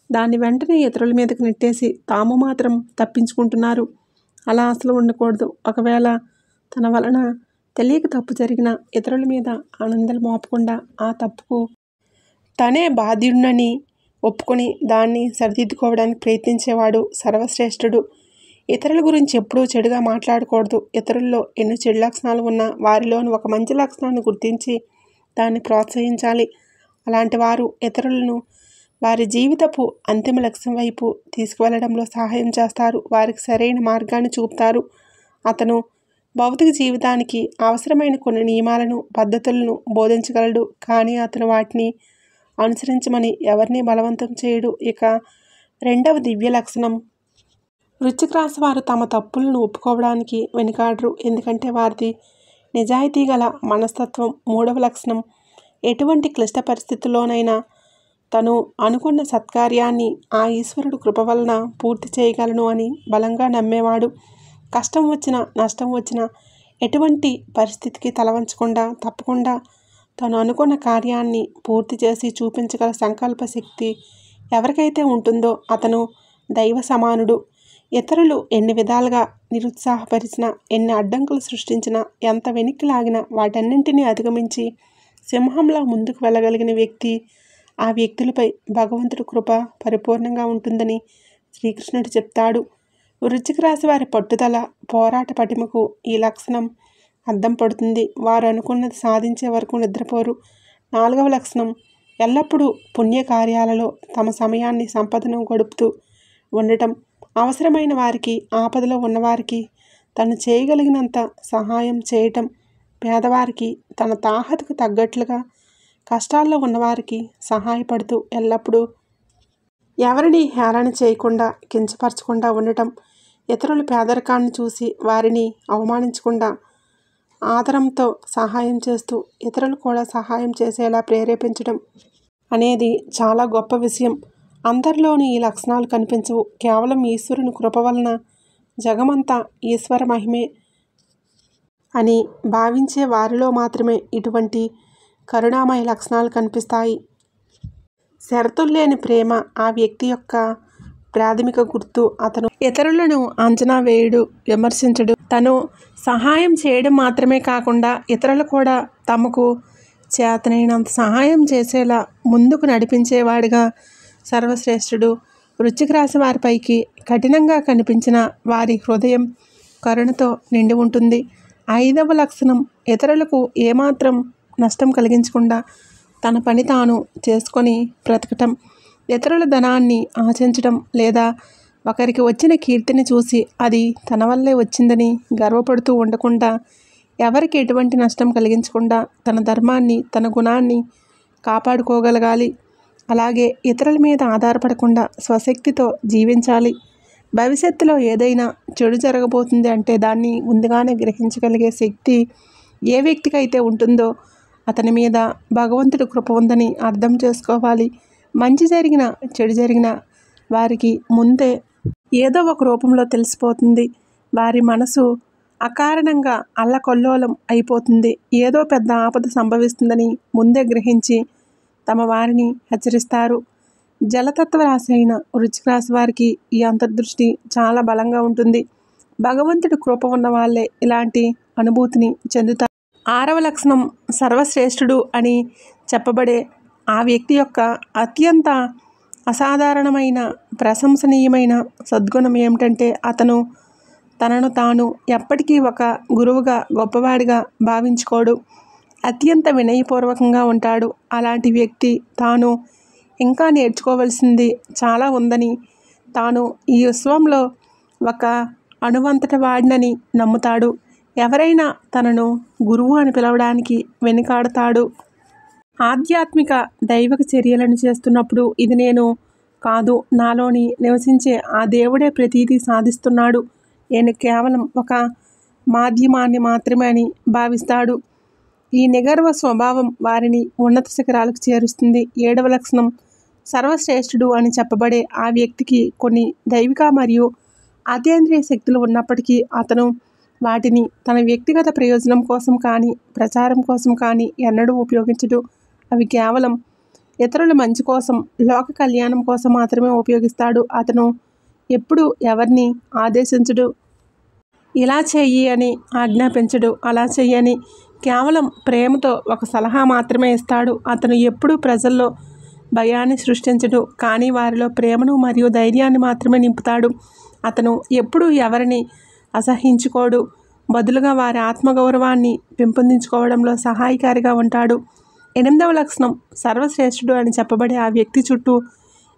దాన్ని వెంటనే ఇతరుల మీదకి నెట్టేసి తాము మాత్రం తప్పించుకుంటున్నారు. అలా అసలు ఉండకూడదు. ఒకవేళ తన వలన తెలియక తప్పు జరిగినా ఇతరుల మీద నిందలు మోపకుండా ఆ తప్పుకు తనే బాధ్యుడినని ఒప్పుకొని దాన్ని సరిదిద్దుకోవడానికి ప్రయత్నించేవాడు సర్వశ్రేష్ఠుడు. ఇతరుల గురించి ఎప్పుడూ చెడుగా మాట్లాడకూడదు. ఇతరుల్లో ఎన్ని చెడు లక్షణాలు ఉన్నా వారిలోని ఒక మంచి లక్షణాన్ని గుర్తించి దాన్ని ప్రోత్సహించాలి. అలాంటి వారు ఇతరులను వారి జీవితపు అంతిమ లక్ష్యం వైపు తీసుకువెళ్లడంలో సహాయం చేస్తారు. వారికి సరైన మార్గాన్ని చూపుతారు. అతను భౌతిక జీవితానికి అవసరమైన కొన్ని నియమాలను, పద్ధతులను బోధించగలడు. కానీ అతను వాటిని అనుసరించమని ఎవరిని బలవంతం చేయడు. ఇక రెండవ దివ్య లక్షణం, వృశ్చిక రాశి వారు తమ తప్పులను ఒప్పుకోవడానికి వెనుకాడరు. ఎందుకంటే వారిది నిజాయితీ గల మనస్తత్వం. మూడవ లక్షణం, ఎటువంటి క్లిష్ట పరిస్థితుల్లోనైనా తను అనుకున్న సత్కార్యాన్ని ఆ ఈశ్వరుడు కృప వలన పూర్తి చేయగలను అని బలంగా నమ్మేవాడు. కష్టం వచ్చినా నష్టం వచ్చినా ఎటువంటి పరిస్థితికి తలవంచకుండా తప్పకుండా తను అనుకున్న కార్యాన్ని పూర్తి చేసి చూపించగల సంకల్ప శక్తి ఎవరికైతే ఉంటుందో అతను దైవ సమానుడు. ఇతరులు ఎన్ని విధాలుగా నిరుత్సాహపరిచినా, ఎన్ని అడ్డంకులు సృష్టించినా, ఎంత వెనక్కి లాగినా వాటన్నింటినీ అధిగమించి సింహంలా ముందుకు వెళ్ళగలిగిన వ్యక్తి. ఆ వ్యక్తులపై భగవంతుడి కృప పరిపూర్ణంగా ఉంటుందని శ్రీకృష్ణుడు చెప్తాడు. వృశ్చిక రాశి వారి పట్టుదల, పోరాట పటిమకు ఈ లక్షణం అద్దం పడుతుంది. వారు అనుకున్నది సాధించే వరకు నిద్రపోరు. నాలుగవ లక్షణం, ఎల్లప్పుడూ పుణ్యకార్యాలలో తమ సమయాన్ని, సంపదను గడుపుతూ ఉండటం. అవసరమైన వారికి, ఆపదలో ఉన్నవారికి తను చేయగలిగినంత సహాయం చేయటం. పేదవారికి తన తాహతకు తగ్గట్లుగా, కష్టాల్లో ఉన్నవారికి సహాయపడుతూ ఎల్లప్పుడూ ఎవరిని హేళన చేయకుండా, కించపరచకుండా ఉండటం. ఇతరుల పేదరికాన్ని చూసి వారిని అవమానించకుండా ఆదరంతో సహాయం చేస్తూ ఇతరులు కూడా సహాయం చేసేలా ప్రేరేపించడం అనేది చాలా గొప్ప విషయం. అందరిలోనూ ఈ లక్షణాలు కనిపించవు. కేవలం ఈశ్వరుని కృప వలన జగమంతా ఈశ్వర మహిమే అని భావించే వారిలో మాత్రమే ఇటువంటి కరుణామయ లక్షణాలు కనిపిస్తాయి. షరతుల్లేని ప్రేమ ఆ వ్యక్తి యొక్క ప్రాథమిక గుర్తు. అతను ఇతరులను అంచనా వేయడు, విమర్శించడు. తను సహాయం చేయడం మాత్రమే కాకుండా ఇతరులు కూడా తమకు చేతనైనంత సహాయం చేసేలా ముందుకు నడిపించేవాడిగా సర్వశ్రేష్ఠుడు. వృశ్చిక రాశి వారిపైకి కఠినంగా కనిపించిన వారి హృదయం కరుణతో నిండి ఉంటుంది. ఐదవ లక్షణం, ఇతరులకు ఏమాత్రం నష్టం కలిగించకుండా తన పని తాను చేసుకొని బ్రతకటం. ఇతరుల ధనాన్ని ఆశించడం లేదా ఒకరికి వచ్చిన కీర్తిని చూసి అది తన వల్లే వచ్చిందని గర్వపడుతూ ఉండకుండా, ఎవరికి ఎటువంటి నష్టం కలిగించకుండా తన ధర్మాన్ని, తన గుణాన్ని కాపాడుకోగలగాలి. అలాగే ఇతరుల మీద ఆధారపడకుండా స్వశక్తితో జీవించాలి. భవిష్యత్తులో ఏదైనా చెడు జరగబోతుంది అంటే దాన్ని ముందుగానే గ్రహించగలిగే శక్తి ఏ వ్యక్తికైతే ఉంటుందో అతని మీద భగవంతుడి కృప ఉందని అర్థం చేసుకోవాలి. మంచి జరిగినా చెడు జరిగినా వారికి ముందే ఏదో ఒక రూపంలో తెలిసిపోతుంది. వారి మనసు అకారణంగా అల్లకల్లోలం అయిపోతుంది. ఏదో పెద్ద ఆపద సంభవిస్తుందని ముందే గ్రహించి తమ వారిని హెచ్చరిస్తారు. జలతత్వ రాశి అయిన వృశ్చిక రాశి వారికి ఈ అంతర్దృష్టి చాలా బలంగా ఉంటుంది. భగవంతుడి కృప ఉన్న వాళ్ళే ఇలాంటి అనుభూతిని చెందుతారు. ఆరవ లక్షణం, సర్వశ్రేష్ఠుడు అని చెప్పబడే ఆ వ్యక్తి యొక్క అత్యంత అసాధారణమైన, ప్రశంసనీయమైన సద్గుణం ఏమిటంటే అతను తనను తాను ఎప్పటికీ ఒక గురువుగా గొప్పవాడిగా భావించుకోడు. అత్యంత వినయపూర్వకంగా ఉంటాడు. అలాంటి వ్యక్తి తాను ఇంకా నేర్చుకోవలసింది చాలా ఉందని, తాను ఈ విశ్వంలో ఒక అణువంతటి వాడినని నమ్ముతాడు. ఎవరైనా తనను గురువు అని పిలవడానికి వెనుకాడతాడు. ఆధ్యాత్మిక దైవిక చర్యలను చేస్తున్నప్పుడు ఇది నేను కాదు, నాలోని నివసించే ఆ దేవుడే ప్రతీదీ సాధిస్తున్నాడు, నేను కేవలం ఒక మాధ్యమాన్ని మాత్రమే అని భావిస్తాడు. ఈ నిగర్వ స్వభావం వారిని ఉన్నత శిఖరాలకు చేరుస్తుంది. 7వ లక్షణం సర్వశ్రేష్ఠుడు అని చెప్పబడే ఆ వ్యక్తికి కొన్ని దైవిక మరియు అతీంద్రియ శక్తులు ఉన్నప్పటికీ అతను వాటిని తన వ్యక్తిగత ప్రయోజనం కోసం కానీ ప్రచారం కోసం కానీ ఎన్నడూ ఉపయోగించడు. అవి కేవలం ఇతరుల మంచి కోసం, లోక కళ్యాణం కోసం మాత్రమే ఉపయోగిస్తాడు. అతను ఎప్పుడు ఎవరిని ఆదేశించడు, ఇలా చెయ్యి అని ఆజ్ఞాపించడు, అలా చెయ్యని కేవలం ప్రేమతో ఒక సలహా మాత్రమే ఇస్తాడు. అతను ఎప్పుడూ ప్రజల్లో భయాన్ని సృష్టించడు, కానీ వారిలో ప్రేమను మరియు ధైర్యాన్ని మాత్రమే నింపుతాడు. అతను ఎప్పుడూ ఎవరిని అసహించుకోడు, బదులుగా వారి ఆత్మగౌరవాన్ని పెంపొందించుకోవడంలో సహాయకారిగా ఉంటాడు. 8వ లక్షణం సర్వశ్రేష్ఠుడు అని చెప్పబడే ఆ వ్యక్తి చుట్టూ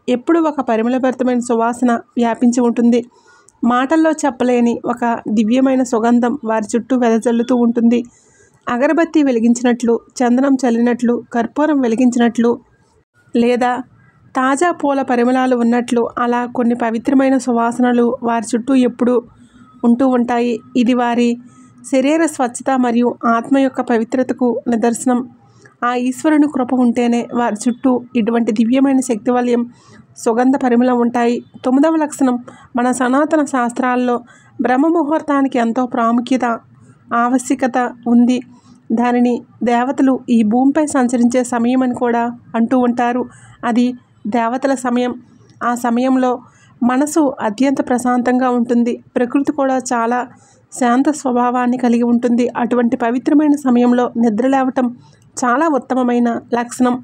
ఎప్పుడూ ఒక పరిమళభరితమైన సువాసన వ్యాపించి ఉంటుంది. మాటల్లో చెప్పలేని ఒక దివ్యమైన సుగంధం వారి చుట్టూ వెదజల్లుతూ ఉంటుంది. అగరబత్తి వెలిగించినట్లు, చందనం చల్లినట్లు, కర్పూరం వెలిగించినట్లు, లేదా తాజా పూల పరిమళాలు ఉన్నట్లు అలా కొన్ని పవిత్రమైన సువాసనలు వారి చుట్టూ ఎప్పుడూ ఉంటూ ఉంటాయి. ఇది వారి శరీర స్వచ్ఛత మరియు ఆత్మ యొక్క పవిత్రతకు నిదర్శనం. ఆ ఈశ్వరుని కృప ఉంటేనే వారి చుట్టూ ఇటువంటి దివ్యమైన శక్తి వలయం, సుగంధ పరిమళం ఉంటాయి. 9వ లక్షణం మన సనాతన శాస్త్రాల్లో బ్రహ్మ ముహూర్తానికి ఎంతో ప్రాముఖ్యత, ఆవశ్యకత ఉంది. దానిని దేవతలు ఈ భూమిపై సంచరించే సమయం అని కూడా అంటూ ఉంటారు. అది దేవతల సమయం. ఆ సమయంలో మనసు అత్యంత ప్రశాంతంగా ఉంటుంది. ప్రకృతి కూడా చాలా శాంత స్వభావాన్ని కలిగి ఉంటుంది. అటువంటి పవిత్రమైన సమయంలో నిద్ర లేవటం చాలా ఉత్తమమైన లక్షణం.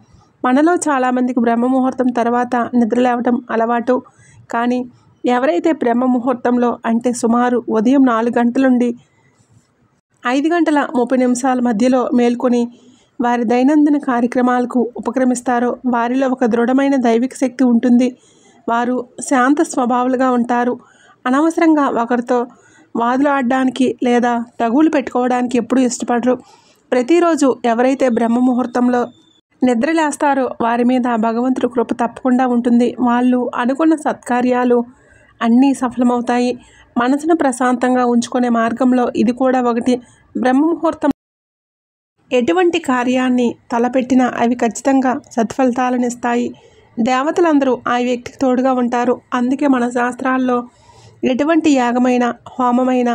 మనలో చాలామందికి బ్రహ్మ ముహూర్తం తర్వాత నిద్ర లేవటం అలవాటు. కానీ ఎవరైతే బ్రహ్మ ముహూర్తంలో అంటే సుమారు ఉదయం 4 గంటల నుండి 5 గంటల 30 నిమిషాల మధ్యలో మేల్కొని వారి దైనందిన కార్యక్రమాలకు ఉపక్రమిస్తారో వారిలో ఒక దృఢమైన దైవిక శక్తి ఉంటుంది. వారు శాంత స్వభావాలుగా ఉంటారు. అనవసరంగా ఒకరితో వాదులాడడానికి లేదా తగులు పెట్టుకోవడానికి ఎప్పుడూ ఇష్టపడరు. ప్రతిరోజు ఎవరైతే బ్రహ్మ ముహూర్తంలో నిద్రలేస్తారో వారి మీద భగవంతుడి కృప తప్పకుండా ఉంటుంది. వాళ్ళు అనుకున్న సత్కార్యాలు అన్నీ సఫలమవుతాయి. మనసును ప్రశాంతంగా ఉంచుకునే మార్గంలో ఇది కూడా ఒకటి. బ్రహ్మ ముహూర్తం ఎటువంటి కార్యాన్ని తలపెట్టినా అవి ఖచ్చితంగా సత్ఫలితాలను ఇస్తాయి. దేవతలందరూ ఆ వ్యక్తికి తోడుగా ఉంటారు. అందుకే మన శాస్త్రాల్లో ఎటువంటి యాగమైన, హోమమైన,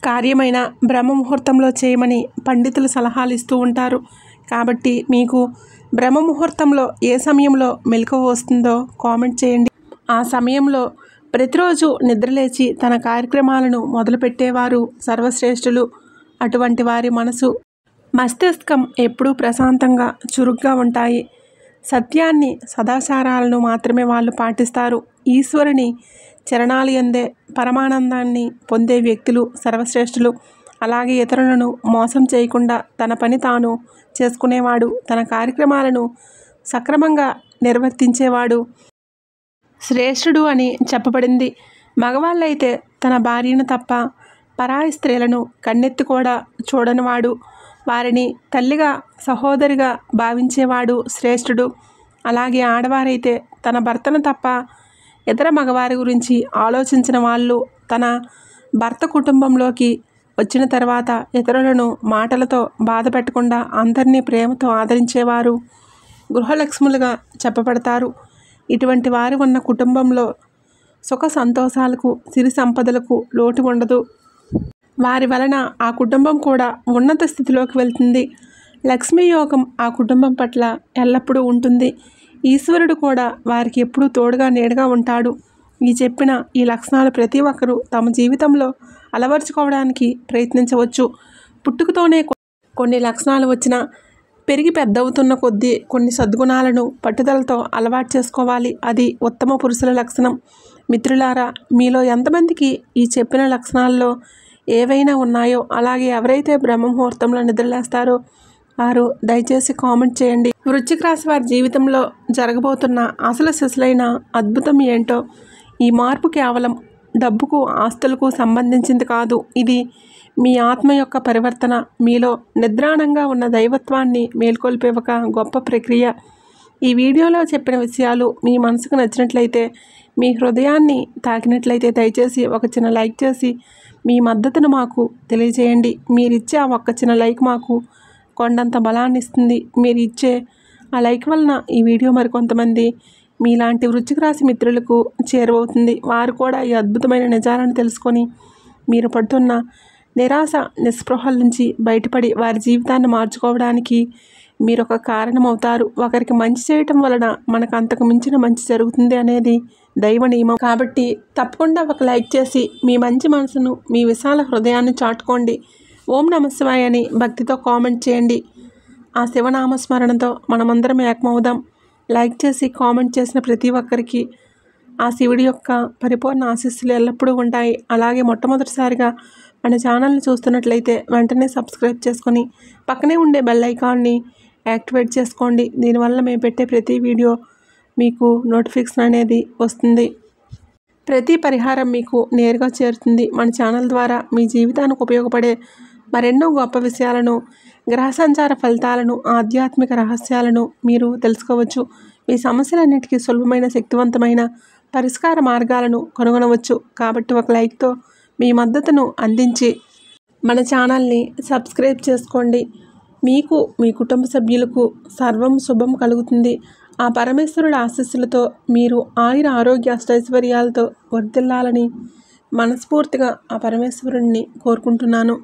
కార్యమైన బ్రహ్మ ముహూర్తంలో చేయమని పండితులు సలహాలు ఇస్తూ ఉంటారు. కాబట్టి మీకు బ్రహ్మ ముహూర్తంలో ఏ సమయంలో మెలకువ వస్తుందో కామెంట్ చేయండి. ఆ సమయంలో ప్రతిరోజు నిద్రలేచి తన కార్యక్రమాలను మొదలుపెట్టేవారు సర్వశ్రేష్ఠులు. అటువంటి వారి మనసు, మస్తిష్కం ఎప్పుడూ ప్రశాంతంగా, చురుగ్గా ఉంటాయి. సత్యాన్ని, సదాచారాలను మాత్రమే వాళ్ళు పాటిస్తారు. ఈశ్వరుని చరణాలు యందే పరమానందాన్ని పొందే వ్యక్తులు సర్వశ్రేష్ఠులు. అలాగే ఇతరులను మోసం చేయకుండా తన పని తాను చేసుకునేవాడు, తన కార్యక్రమాలను సక్రమంగా నిర్వర్తించేవాడు శ్రేష్ఠుడు అని చెప్పబడింది. మగవాళ్ళైతే తన భార్యను తప్ప పరాయి స్త్రీలను కన్నెత్తి కూడా చూడనివాడు, వారిని తల్లిగా, సహోదరిగా భావించేవాడు శ్రేష్ఠుడు. అలాగే ఆడవారైతే తన భర్తను తప్ప ఇతర మగవారి గురించి ఆలోచించిన వాళ్ళు, తన భర్త కుటుంబంలోకి వచ్చిన తర్వాత ఇతరులను మాటలతో బాధ పెట్టకుండా అందరినీ ప్రేమతో ఆదరించేవారు గృహలక్ష్ములుగా చెప్పబడతారు. ఇటువంటి వారు ఉన్న కుటుంబంలో సుఖ సంతోషాలకు, సిరి సంపదలకు లోటు ఉండదు. వారి వలన ఆ కుటుంబం కూడా ఉన్నత స్థితిలోకి వెళ్తుంది. లక్ష్మీ యోగం ఆ కుటుంబం పట్ల ఎల్లప్పుడూ ఉంటుంది. ఈశ్వరుడు కూడా వారికి ఎప్పుడూ తోడుగా, నీడగా ఉంటాడు. ఈ చెప్పిన ఈ లక్షణాలు ప్రతి ఒక్కరూ తమ జీవితంలో అలవర్చుకోవడానికి ప్రయత్నించవచ్చు. పుట్టుకతోనే కొన్ని లక్షణాలు వచ్చినా పెరిగి పెద్దవుతున్న కొద్దీ కొన్ని సద్గుణాలను పట్టుదలతో అలవాటు చేసుకోవాలి. అది ఉత్తమ పురుషుల లక్షణం. మిత్రులారా, మీలో ఎంతమందికి ఈ చెప్పిన లక్షణాల్లో ఏవైనా ఉన్నాయో, అలాగే ఎవరైతే బ్రహ్మముహూర్తంలో నిద్రలేస్తారో వారు దయచేసి కామెంట్ చేయండి. వృశ్చిక రాశి వారి జీవితంలో జరగబోతున్న అసలు సిసలైన అద్భుతం ఏంటో. ఈ మార్పు కేవలం డబ్బుకు, ఆస్తులకు సంబంధించింది కాదు. ఇది మీ ఆత్మ యొక్క పరివర్తన, మీలో నిద్రాణంగా ఉన్న దైవత్వాన్ని మేల్కొల్పే ఒక గొప్ప ప్రక్రియ. ఈ వీడియోలో చెప్పిన విషయాలు మీ మనసుకు నచ్చినట్లయితే, మీ హృదయాన్ని తాకినట్లయితే దయచేసి ఒక చిన్న లైక్ చేసి మీ మద్దతును మాకు తెలియజేయండి. మీరిచ్చే ఆ ఒక్క చిన్న లైక్ మాకు కొండంత బలాన్ని ఇస్తుంది. మీరు ఇచ్చే ఆ లైక్ వలన ఈ వీడియో మరికొంతమంది మీలాంటి వృశ్చిక రాశి మిత్రులకు చేరువవుతుంది. వారు కూడా ఈ అద్భుతమైన నిజాలను తెలుసుకొని మీరు పడుతున్న నిరాశ, నిస్పృహల నుంచి బయటపడి వారి జీవితాన్ని మార్చుకోవడానికి మీరు ఒక కారణమవుతారు. ఒకరికి మంచి చేయటం వలన మనకు అంతకు మించిన మంచి జరుగుతుంది అనేది దైవ నియమం. కాబట్టి తప్పకుండా ఒక లైక్ చేసి మీ మంచి మనసును, మీ విశాల హృదయాన్ని చాటుకోండి. ఓం నమః శివాయ అని భక్తితో కామెంట్ చేయండి. ఆ శివనామస్మరణతో మనమందరం ఏకమవుదాం. లైక్ చేసి కామెంట్ చేసిన ప్రతి ఒక్కరికి ఆ శివుడి యొక్క పరిపూర్ణ ఆశీస్సులు ఎల్లప్పుడూ ఉంటాయి. అలాగే మొట్టమొదటిసారిగా మన ఛానల్ని చూస్తున్నట్లయితే వెంటనే సబ్స్క్రైబ్ చేసుకొని పక్కనే ఉండే బెల్ ఐకాన్ని యాక్టివేట్ చేసుకోండి. దీనివల్ల మేము పెట్టే ప్రతి వీడియో మీకు నోటిఫికేషన్ అనేది వస్తుంది. ప్రతి పరిహారం మీకు నేరుగా చేరుతుంది. మన ఛానల్ ద్వారా మీ జీవితానికి ఉపయోగపడే మరెన్నో గొప్ప విషయాలను, గ్రహ సంచార ఫలితాలను, ఆధ్యాత్మిక రహస్యాలను మీరు తెలుసుకోవచ్చు. మీ సమస్యలన్నిటికీ సులభమైన, శక్తివంతమైన పరిష్కార మార్గాలను కనుగొనవచ్చు. కాబట్టి ఒక లైక్తో మీ మద్దతును అందించి మన ఛానల్ని సబ్స్క్రైబ్ చేసుకోండి. మీకు, మీ కుటుంబ సభ్యులకు సర్వం శుభం కలుగుతుంది. ఆ పరమేశ్వరుడి ఆశీస్సులతో మీరు ఆయుర ఆరోగ్య అష్టైశ్వర్యాలతో వర్ధిల్లాలని మనస్ఫూర్తిగా ఆ పరమేశ్వరుడిని కోరుకుంటున్నాను.